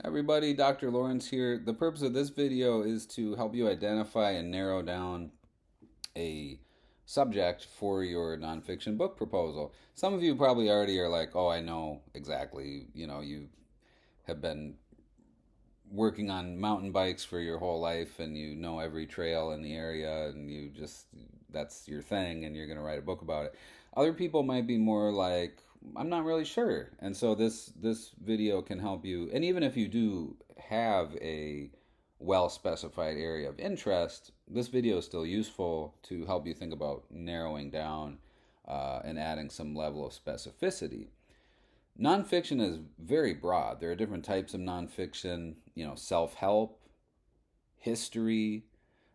Everybody, Dr. Lawrence here. The purpose of this video is to help you identify and narrow down a subject for your nonfiction book proposal. Some of you probably already are like, oh, I know exactly. You have been working on mountain bikes for your whole life and you know every trail in the area and that's your thing and you're going to write a book about it. Other people might be more like, I'm not really sure. And so this video can help you. And even if you do have a well specified area of interest, this video is still useful to help you think about narrowing down and adding some level of specificity. Nonfiction is very broad. There are different types of nonfiction, self help, history,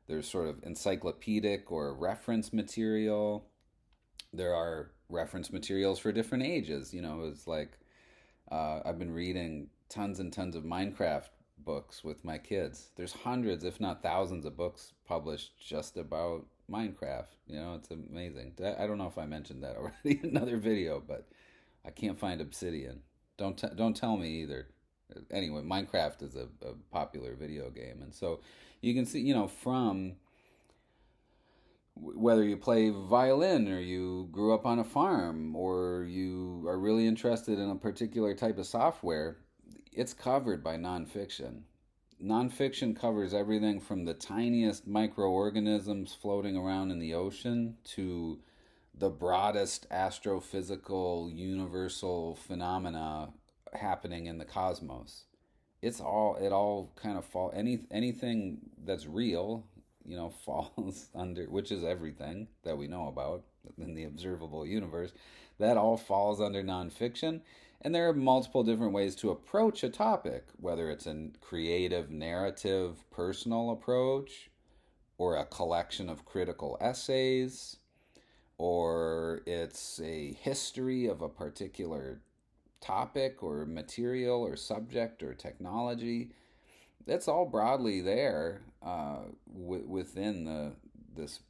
there's sort of encyclopedic or reference material. There are reference materials for different ages. It's like I've been reading tons and tons of Minecraft books with my kids. There's hundreds, if not thousands, of books published just about Minecraft. It's amazing. I don't know if I mentioned that already in another video, but I can't find Obsidian. Don't tell me either. Anyway, Minecraft is a popular video game, and so you can see, from whether you play violin or you grew up on a farm or you are really interested in a particular type of software, it's covered by nonfiction. Nonfiction covers everything from the tiniest microorganisms floating around in the ocean to the broadest astrophysical universal phenomena happening in the cosmos. It all kind of anything that's real, falls under, which is everything that we know about in the observable universe. That all falls under nonfiction. And there are multiple different ways to approach a topic, whether it's a creative, narrative, personal approach, or a collection of critical essays, or it's a history of a particular topic or material or subject or technology. That's all broadly there within this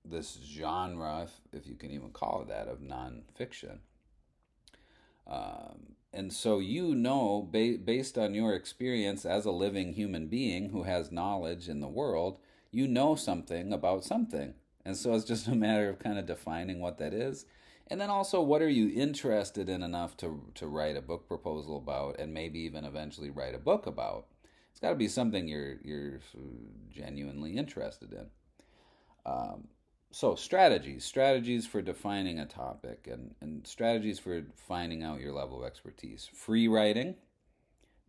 this genre, if you can even call it that, of nonfiction. And so, based on your experience as a living human being who has knowledge in the world, you know something about something. And so it's just a matter of kind of defining what that is. And then also, what are you interested in enough to write a book proposal about and maybe even eventually write a book about? It's got to be something you're genuinely interested in. Um, so strategies for defining a topic and strategies for finding out your level of expertise. Free writing,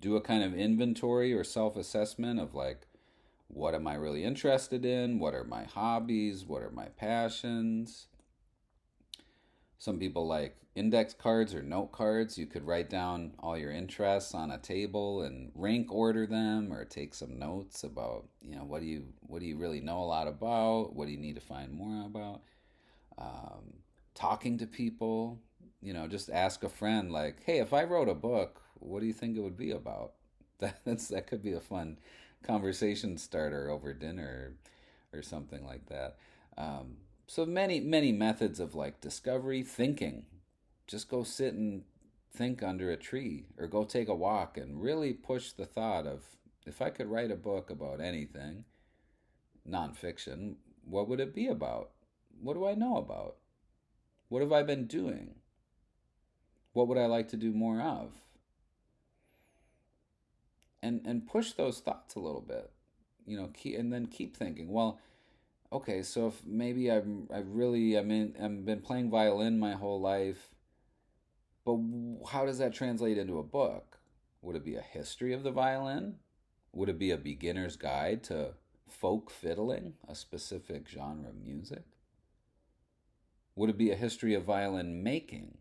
do a kind of inventory or self-assessment of like, what am I really interested in? What are my hobbies? What are my passions? Some people like index cards or note cards. You could write down all your interests on a table and rank order them or take some notes about, what do you really know a lot about? What do you need to find more about? Um, Talking to people, just ask a friend like, "Hey, if I wrote a book, what do you think it would be about?" That could be a fun conversation starter over dinner or something like that. So many methods of like discovery thinking. Just go sit and think under a tree or go take a walk and really push the thought of, if I could write a book about anything, nonfiction, what would it be about? What do I know about? What have I been doing? What would I like to do more of? And push those thoughts a little bit. And then keep thinking, well, okay, so if maybe I've been playing violin my whole life, but how does that translate into a book? Would it be a history of the violin? Would it be a beginner's guide to folk fiddling, a specific genre of music? Would it be a history of violin making?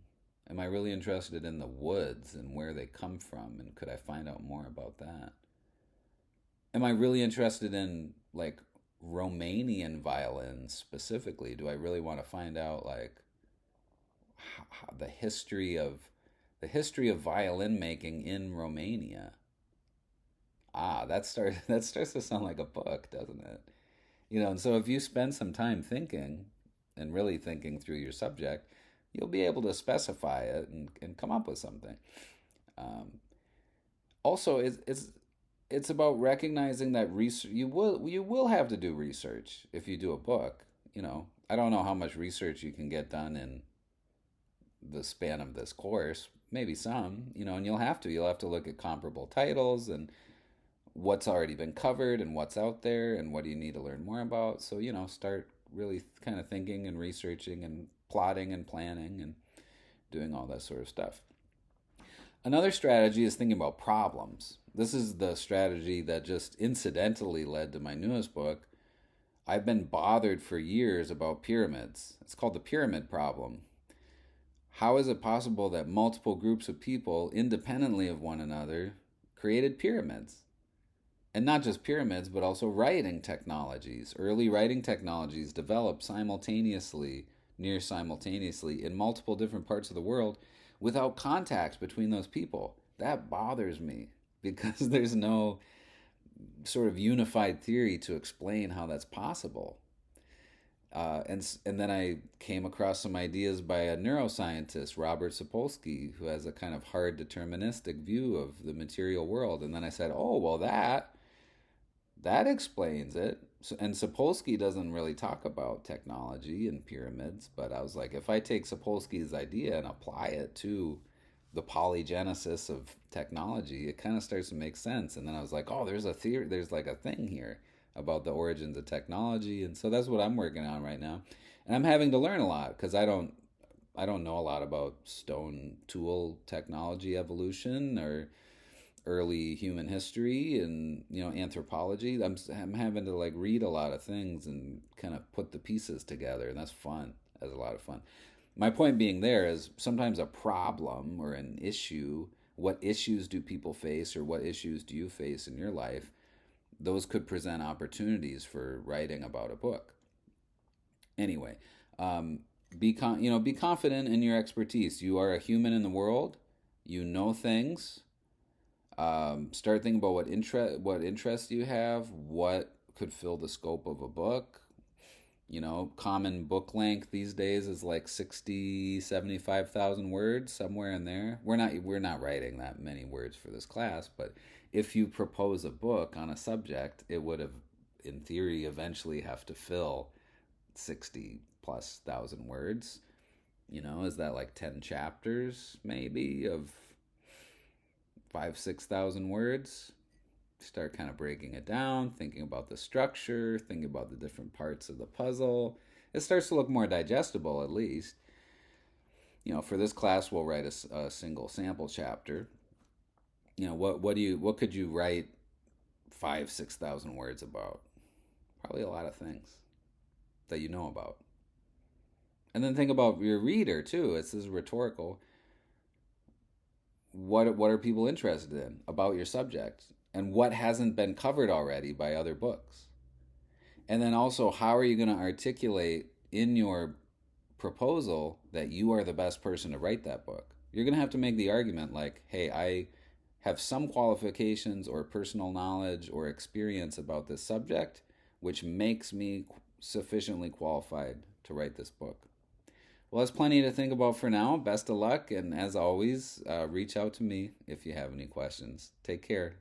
Am I really interested in the woods and where they come from, and could I find out more about that? Am I really interested in like Romanian violins specifically? Do I really want to find out like the history of violin making in Romania? That starts to sound like a book, doesn't it? And so if you spend some time thinking and really thinking through your subject, you'll be able to specify it and come up with something. Um, Also, it's about recognizing that research you will have to do research if you do a book. I don't know how much research you can get done in the span of this course. Maybe some, and you'll have to look at comparable titles and what's already been covered and what's out there and what do you need to learn more about. So, start really kind of thinking and researching and plotting and planning and doing all that sort of stuff. Another strategy is thinking about problems. This is the strategy that just incidentally led to my newest book. I've been bothered for years about pyramids. It's called the pyramid problem. How is it possible that multiple groups of people, independently of one another, created pyramids? And not just pyramids, but also writing technologies. Early writing technologies developed simultaneously, near simultaneously, in multiple different parts of the world without contact between those people. That bothers me because there's no sort of unified theory to explain how that's possible. And then I came across some ideas by a neuroscientist, Robert Sapolsky, who has a kind of hard deterministic view of the material world. And then I said, oh, well, that explains it. And Sapolsky doesn't really talk about technology and pyramids, but I was like, if I take Sapolsky's idea and apply it to the polygenesis of technology, it kind of starts to make sense. And then I was like, oh, there's a theory, there's like a thing here about the origins of technology. And so that's what I'm working on right now. And I'm having to learn a lot because I don't know a lot about stone tool technology evolution or early human history and anthropology. I'm having to like read a lot of things and kind of put the pieces together, and that's fun. That's a lot of fun. My point being there is sometimes a problem or an issue. What issues do people face, or what issues do you face in your life? Those could present opportunities for writing about a book. Anyway, be confident in your expertise. You are a human in the world. You know things. Start thinking about what interests you have, what could fill the scope of a book. Common book length these days is like 75,000 words, somewhere in there. We're not writing that many words for this class, but if you propose a book on a subject, it would have, in theory, eventually have to fill 60 plus thousand words. Is that like 10 chapters maybe of 6,000 words? Start kind of breaking it down, thinking about the structure, thinking about the different parts of the puzzle. It starts to look more digestible, at least. For this class, we'll write a single sample chapter. What could you write 6,000 words about? Probably a lot of things that you know about. And then think about your reader too. This is rhetorical. What are people interested in about your subject, and what hasn't been covered already by other books? And then also, how are you going to articulate in your proposal that you are the best person to write that book? You're going to have to make the argument like, hey, I have some qualifications or personal knowledge or experience about this subject, which makes me sufficiently qualified to write this book. Well, that's plenty to think about for now. Best of luck, and as always, reach out to me if you have any questions. Take care.